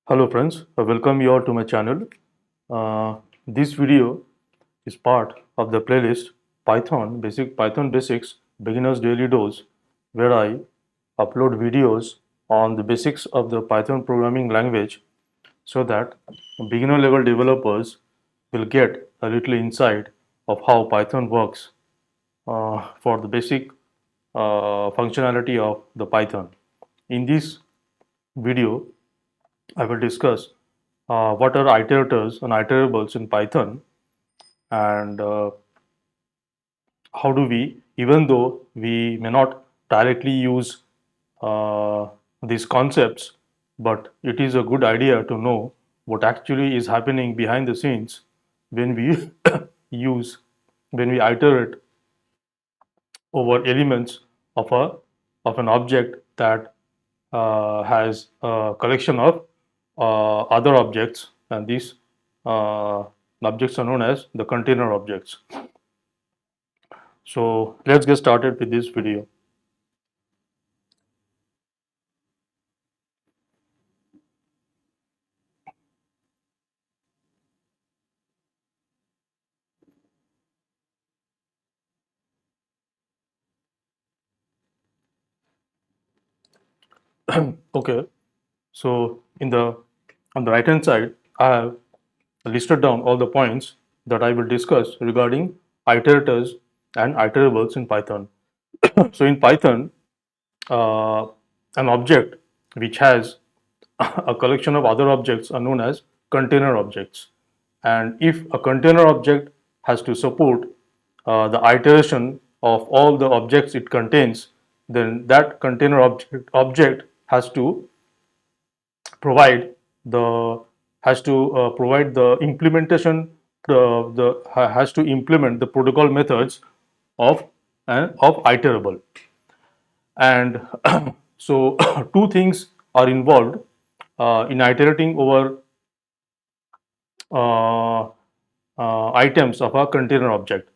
Hello friends, I welcome you all to my channel. This video is part of the playlist Python Basics Beginners Daily Dose, where I upload videos on the basics of the Python programming language so that beginner level developers will get a little insight of how Python works for the basic functionality of the Python. In this video, I will discuss what are iterators and iterables in Python, and how do we, even though we may not directly use these concepts, but it is a good idea to know what actually is happening behind the scenes when we use, when we iterate over elements of a of an object that has a collection of other objects, and these uh, objects are known as the container objects. So let's get started with this video. Okay, so in the on the right hand side, I have listed down all the points that I will discuss regarding iterators and iterables in Python. So in Python, uh, an object which has a collection of other objects are known as container objects. And if a container object has to support the iteration of all the objects it contains, then that container object has to provide the provide the implementation, has to implement the protocol methods of of iterable. And so two things are involved in iterating over uh, items of a container object.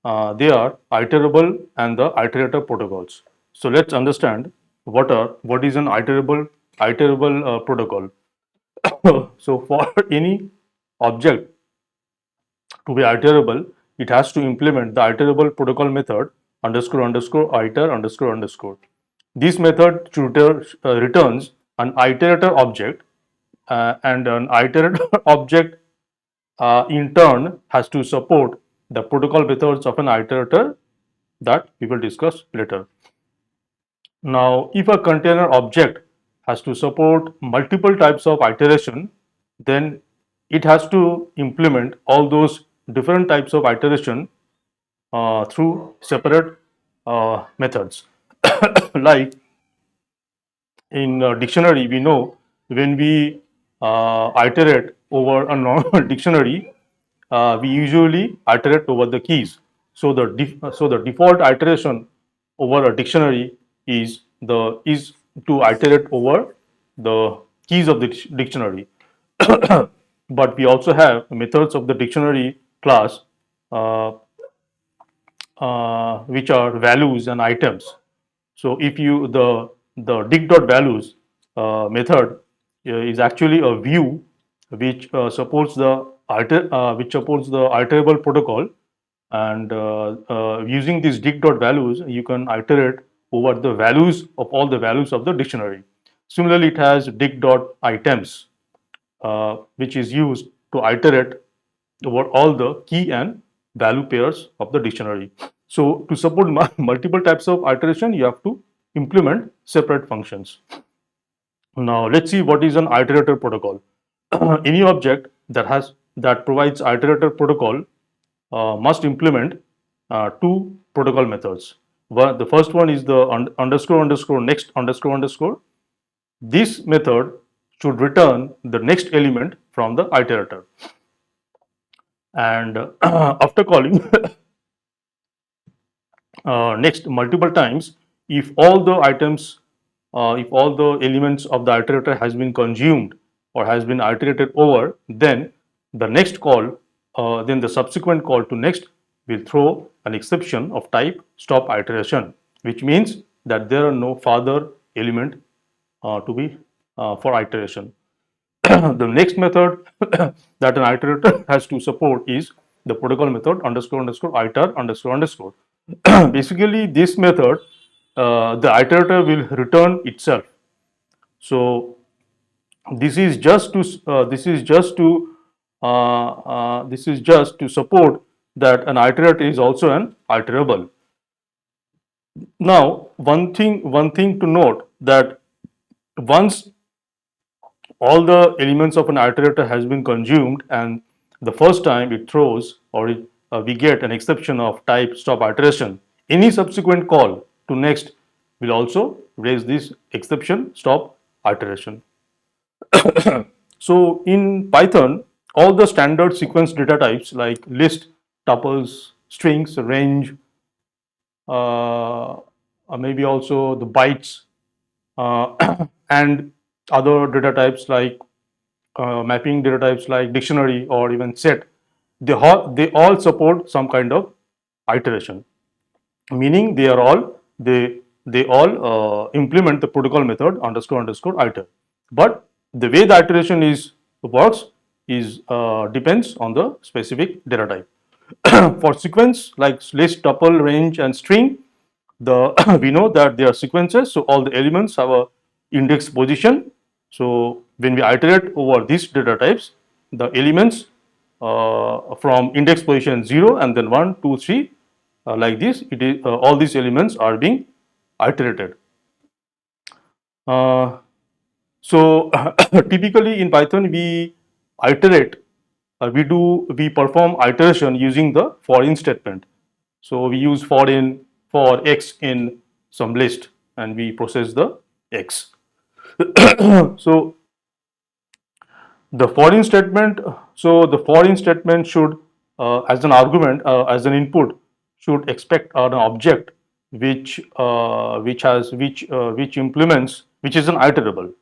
They are iterable and the iterator protocols. So let's understand what is an iterable protocol. So for any object to be iterable, it has to implement the iterable protocol method underscore underscore iter underscore underscore. This method returns an iterator object, and an iterator object in turn has to support the protocol methods of an iterator that we will discuss later. Now, if a container object has to support multiple types of iteration, then it has to implement all those different types of iteration through separate methods. Like in dictionary, we know when we iterate over a normal dictionary, we usually iterate over the keys. So the default iteration over a dictionary is to iterate over the keys of the dictionary. But we also have methods of the dictionary class, uh, which are values and items. So if you the dict.values method is actually a view which supports the iterable protocol, and using these dict.values you can iterate over the values of all the values of the dictionary. Similarly, it has dict.items, which is used to iterate over all the key and value pairs of the dictionary. So to support multiple types of iteration, you have to implement separate functions. Now let's see what is an iterator protocol. Any object that provides iterator protocol must implement two protocol methods. The first one is the underscore underscore next underscore underscore. This method should return the next element from the iterator. And after calling next multiple times, if all the items, if all the elements of the iterator has been consumed or has been iterated over, then the next call, then the subsequent call to next will throw an exception of type stop iteration, which means that there are no further element to be for iteration. The next method that an iterator has to support is the protocol method underscore underscore iter underscore underscore. Basically, this method, the iterator will return itself. So this is just to this is just to support that an iterator is also an iterable. Now, one thing to note that once all the elements of an iterator has been consumed and the first time it throws or we get an exception of type stop iteration, any subsequent call to next will also raise this exception stop iteration. So in Python, all the standard sequence data types like list, tuples, strings, range, maybe also the bytes, and other data types like mapping data types like dictionary or even set, they all support some kind of iteration, meaning they all implement the protocol method underscore underscore iter. But the way the iteration is works is depends on the specific data type. For sequence like list, tuple, range, and string, the we know that they are sequences, so all the elements have a index position. So when we iterate over these data types, the elements from index position 0 and then 1, 2, 3, like this, it is all these elements are being iterated. Uh, so typically in Python we iterate, we perform iteration using the for in statement. So we use for x in some list and we process the x. So the foreign statement, so the foreign statement should, as an argument, as an input, should expect an object which implements, which is an iterable,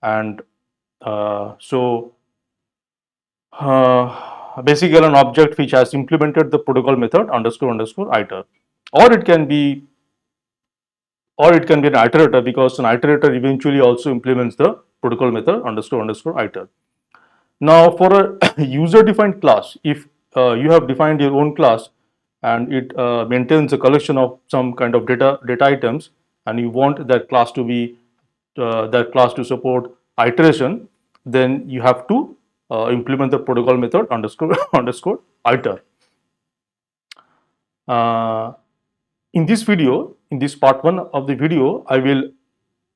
and so basically an object which has implemented the protocol method underscore underscore iter, or it can be an iterator, because an iterator eventually also implements the protocol method underscore underscore iter. Now, for a user defined class, if you have defined your own class and it maintains a collection of some kind of data items, and you want that class to be support iteration, then you have to implement the protocol method underscore underscore iter. Uh, in this video, in this part 1 of the video, I will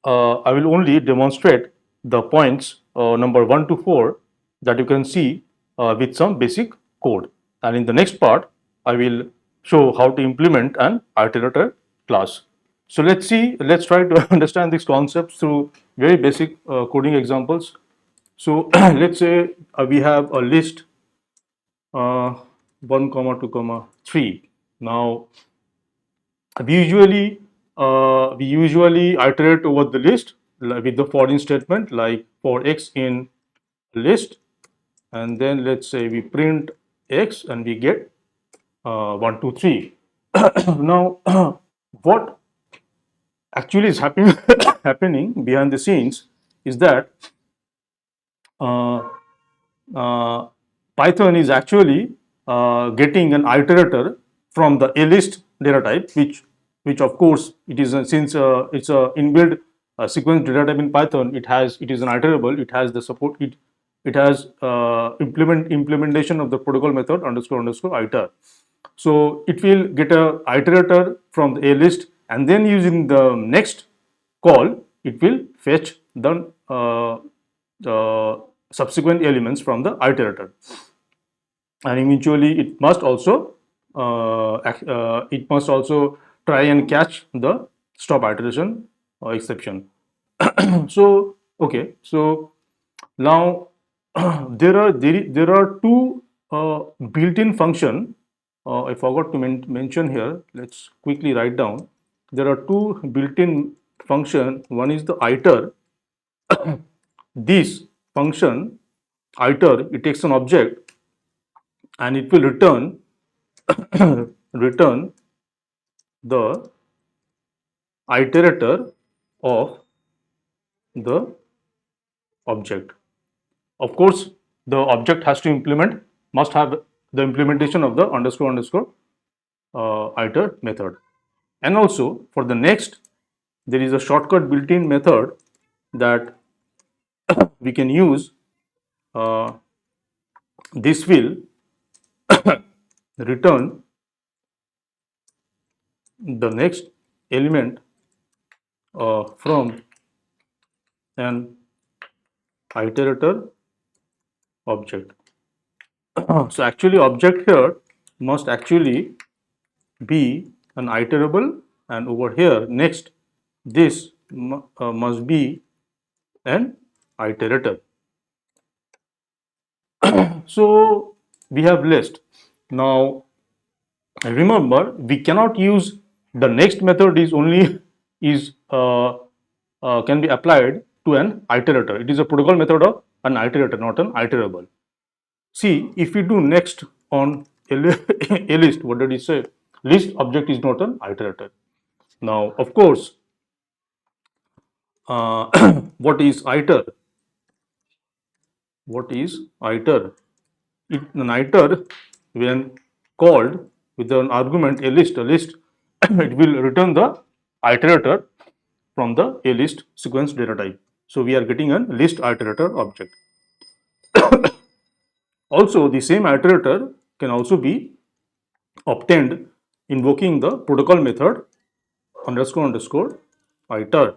only demonstrate the points number 1 to 4 that you can see with some basic code, and in the next part I will show how to implement an iterator class. So let's try to understand these concepts through very basic coding examples. So let's say we have a list 1 comma 2 comma 3. Now we usually iterate over the list with the for in statement, like for x in list, and then let's say we print x and we get 1, 2, 3. Now what actually is happening happening behind the scenes is that uh, uh, Python is actually getting an iterator from the a list data type, which of course it is since it's a inbuilt sequence data type in Python. It is an iterable. It has the support. It has implementation of the protocol method underscore underscore iter. So it will get a iterator from the a list, and then using the next call, it will fetch the subsequent elements from the iterator, and eventually it must also try and catch the stop iteration exception. So okay, so now there are two built-in function. I forgot to mention here. Let's quickly write down. There are two built-in function. One is the iter. This function iter, it takes an object and it will return return the iterator of the object. Of course, the object has to must have the implementation of the underscore underscore iter method. And also for the next, there is a shortcut built-in method that we can use. Uh, this will return the next element from an iterator object. So actually object here must actually be an iterable, and over here next this must be an iterator. So we have list. Now remember, we cannot use the next method is only is can be applied to an iterator. It is a protocol method of an iterator, not an iterable. See, if we do next on a list, what did he say? List object is not an iterator. Now, of course, what is iter? What is iter? An iter, when called with an argument a list, it will return the iterator from the a list sequence data type. So we are getting a list iterator object. Also, the same iterator can also be obtained invoking the protocol method underscore underscore iter.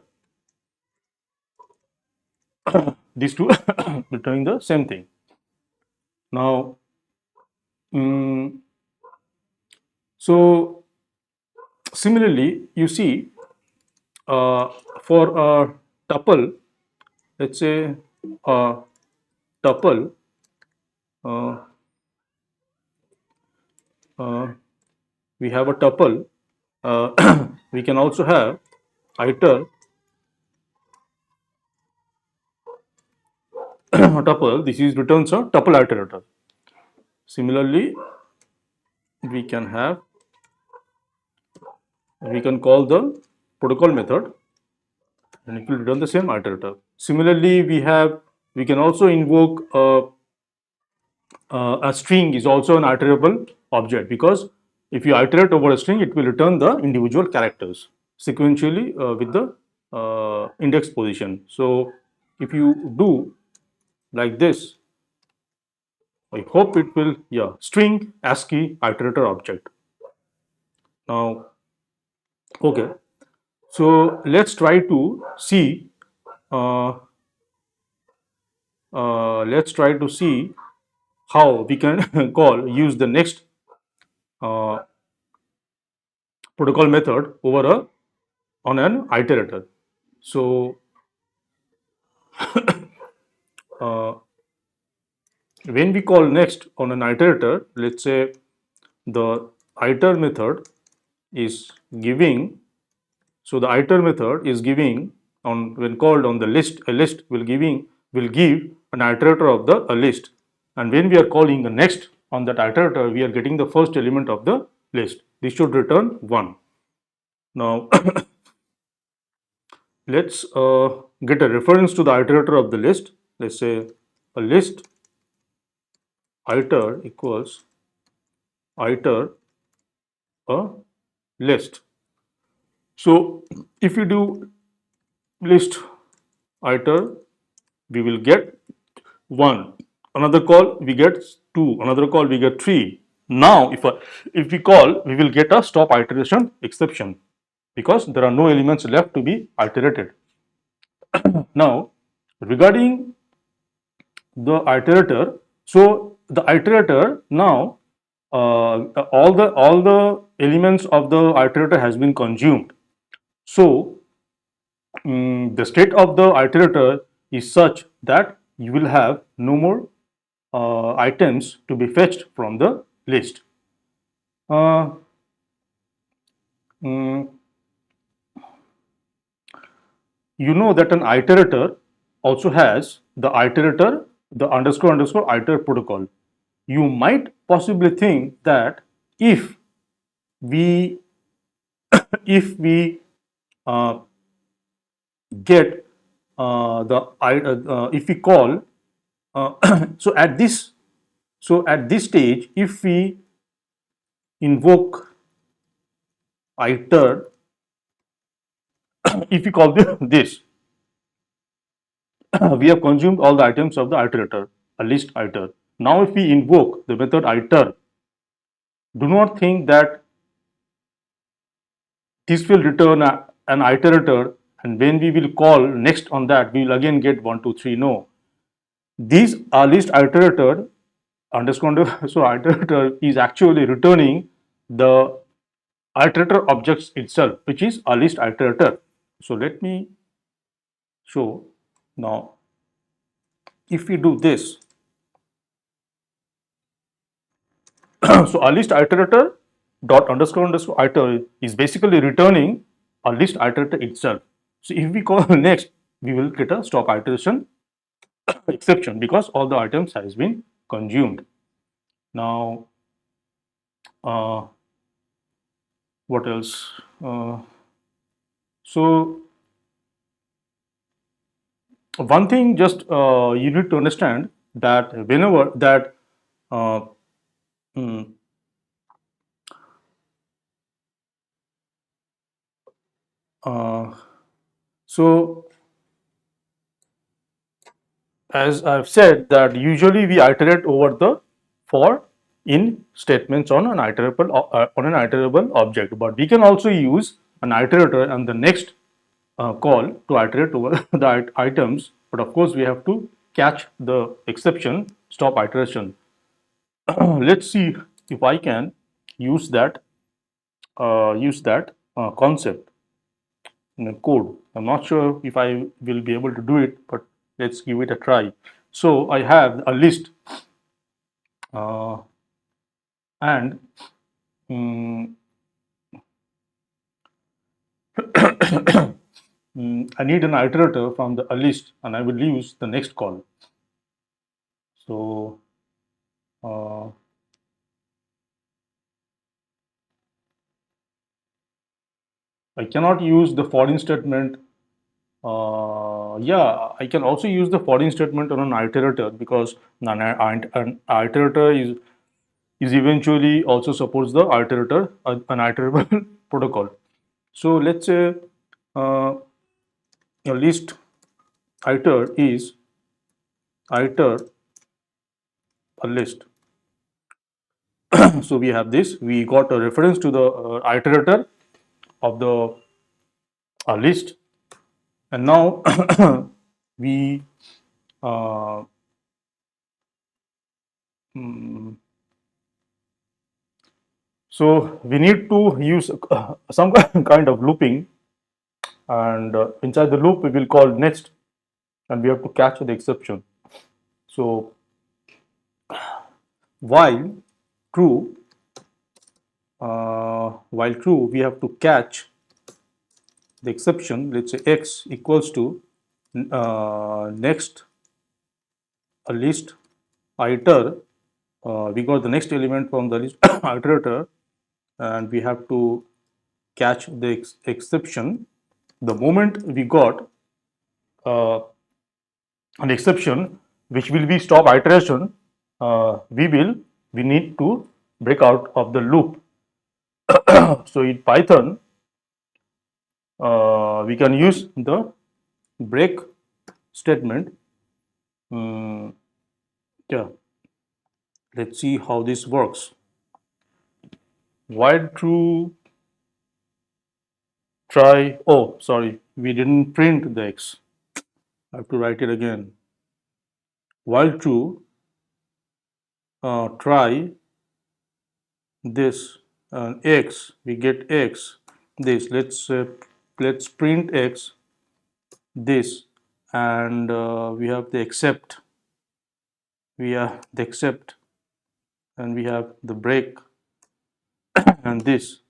These two returning the same thing. Now, so similarly, you see for a tuple, let's say a tuple, uh, uh, we have a tuple. We can also have iter tuple. This is returns a tuple iterator. Similarly, we can have we can call the protocol method and it will return the same iterator. Similarly, we can also invoke a string is also an iterable object, because if you iterate over a string, it will return the individual characters sequentially with the index position. So if you do like this, I hope it will, yeah, string ASCII iterator object. Now, okay, so let's try to see. Uh, let's try to see how we can use the next uh, protocol method over a on an iterator. So uh, when we call next on an iterator, let's say the iter method is giving. So the iter method is giving on when called on the list, a list will give an iterator of the a list, and when we are calling the next on that iterator, we are getting the first element of the list. This should return 1. Now let's get a reference to the iterator of the list. Let's say a list iter equals iter a list. So if you do list iter, we will get 1. Another call we get 2. Another call we get 3. Now if we call, we will get a stop iteration exception because there are no elements left to be iterated. Now regarding the iterator, so the iterator now all the elements of the iterator has been consumed. So the state of the iterator is such that you will have no more items to be fetched from the list. Uh, mm, you know that an iterator also has the iterator, the underscore underscore iter protocol. You might possibly think that if we if we uh, get if we call so at this stage, if we invoke iter, if we call this, we have consumed all the items of the iterator, a list iter. Now, if we invoke the method iter, do not think that this will return an iterator, and when we will call next on that, we will again get 1, 2, 3. No, these are list iterator underscore so iterator is actually returning the iterator objects itself, which is a list iterator. So let me show now. If we do this, so a list iterator dot underscore iter is basically returning a list iterator itself. So if we call next, we will get a stop iteration exception because all the items has been consumed. Now, uh, what else? So one thing just you need to understand that whenever that uh, mm, uh, so as I've said that usually we iterate over the for in statements on an iterable object, but we can also use an iterator and the next call to iterate over the items. But of course, we have to catch the exception stop iteration. Let's see if I can use that concept in a code. I'm not sure if I will be able to do it, but let's give it a try. So I have a list uh, and um, I need an iterator from the list, and I will use the next call. So uh, I cannot use the foreign statement. Yeah, I can also use the foreign statement on an iterator because an iterator is eventually also supports the iterator, an iterable protocol. So let's say uh, a list iter is iter a list. So we have this. We got a reference to the iterator of the list, and now we uh, mm, so we need to use some kind of looping, and inside the loop we will call next, and we have to catch the exception. So while true, we have to catch the exception. Let's say x equals to next a list iter. We got the next element from the list iterator, and we have to catch the exception. The moment we got uh, an exception, which will be stop iteration, we need to break out of the loop. So in Python, we can use the break statement. Yeah, let's see how this works. While true, try. Oh, sorry, we didn't print the x. I have to write it again. While true, try this x. We get x. This. Let's print x. This, and we have the accept. We have the accept, and we have the break, and this.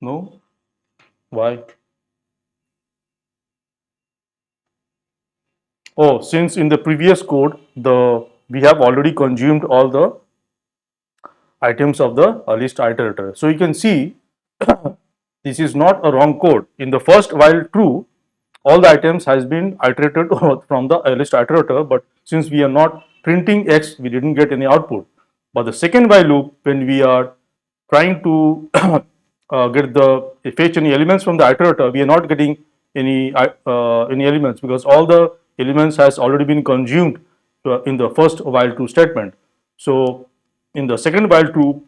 No, why? Oh, since in the previous code we have already consumed all the items of the list iterator. So you can see this is not a wrong code. In the first while true, all the items has been iterated from the list iterator, but since we are not printing X, we didn't get any output. But the second while loop, when we are trying to get the fetch any elements from the iterator, we are not getting any elements because all the elements has already been consumed in the first while true statement. So in the second while true,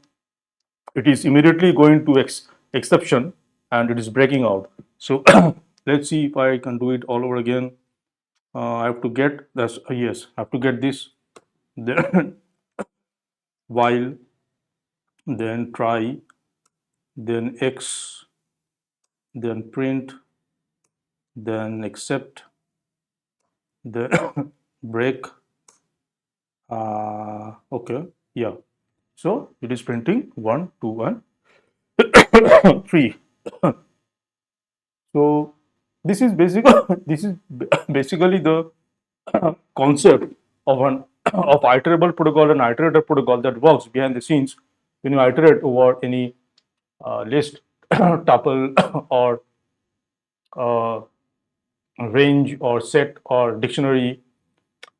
it is immediately going to exception and it is breaking out. So let's see if I can do it all over again. I have to get this, yes, I have to get this, then while, then try, then X, then print, then accept, then break. Okay, yeah. So it is printing 1, 2, and 3. So this is this is basically the concept of an of iterable protocol and iterator protocol that works behind the scenes when you iterate over any list, tuple, or uh, range or set or dictionary.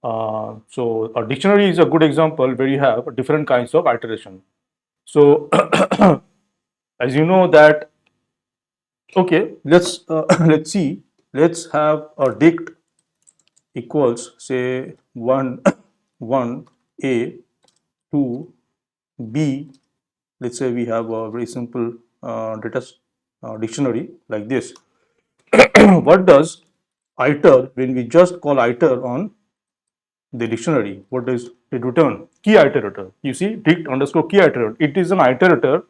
So a dictionary is a good example where you have different kinds of iteration. So as you know that, okay, let's let's see. Let's have a dict equals say 1 1 a 2 b. Let's say we have a very simple data dictionary like this. What does iter, when we just call iter on the dictionary, what does it return? Key iterator. You see, dict underscore key iterator. It is an iterator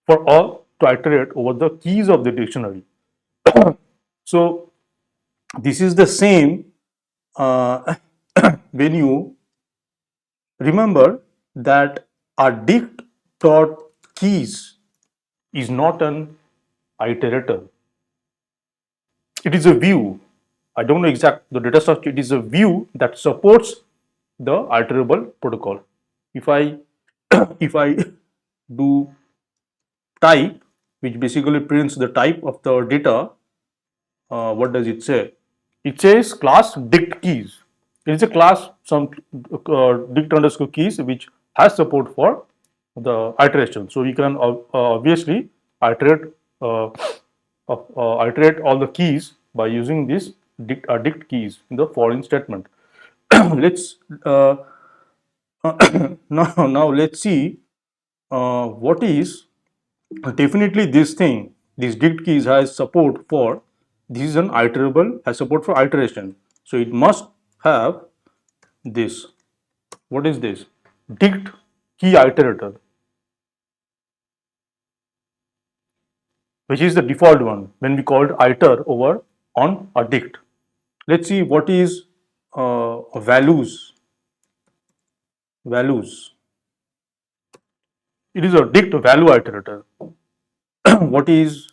for all to iterate over the keys of the dictionary. So this is the same uh, when you remember that a dict dot keys is not an iterator. It is a view. I don't know exact the data structure. It is a view that supports the iterable protocol. If I if I do type, which basically prints the type of the data, what does it say? It says class dict keys. It is a class some dict underscore keys which has support for the iteration. So we can obviously iterate iterate all the keys by using these dict keys in the foreign statement. Let's now let's see what is definitely this thing. This dict keys has support for, this is an iterable, has support for iteration. So it must have this. What is this? Dict key iterator, which is the default one when we called iter over on a dict. Let's see what is values. Values. It is a dict value iterator. What is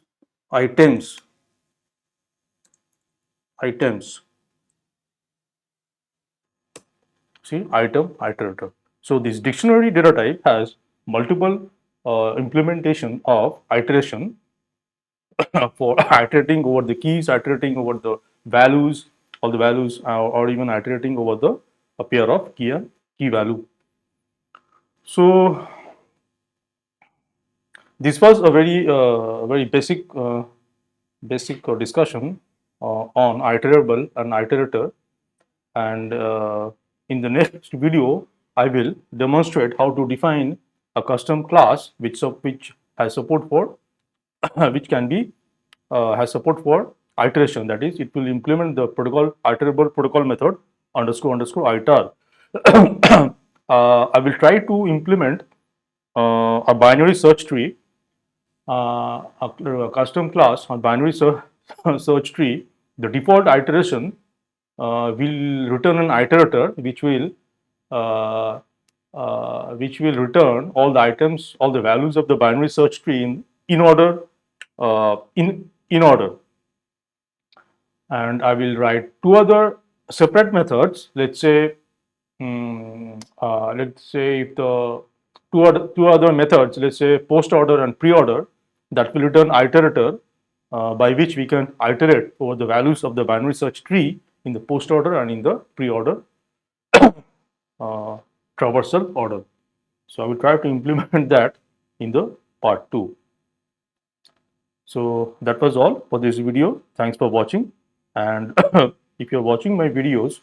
items? Items. See, item iterator. So this dictionary data type has multiple implementation of iteration for iterating over the keys, iterating over the values, all the values, or even iterating over the a pair of key and key value. So this was a very basic discussion on iterable and iterator, and in the next video I will demonstrate how to define a custom class which has support for which can be has support for iteration. That is, it will implement the protocol iterable protocol method underscore underscore iter. I will try to implement a binary search tree, a custom class on binary search tree. The default iteration will return an iterator uh, which will return all the items, all the values of the binary search tree in order, in order. And I will write two other separate methods. Let's say if the two other methods, let's say post order and pre order, that will return iterator by which we can iterate over the values of the binary search tree in the post order and in the pre-order traversal order. So I will try to implement that in the part 2. So that was all for this video. Thanks for watching. And if you're watching my videos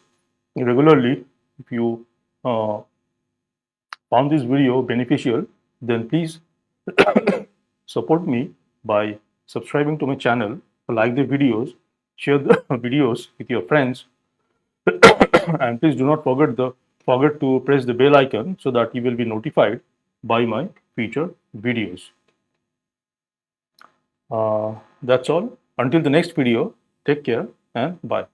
regularly, if you found this video beneficial, then please support me by subscribing to my channel, like the videos, share the videos with your friends, and please do not forget to press the bell icon so that you will be notified by my future videos. That's all. Until the next video, take care and bye.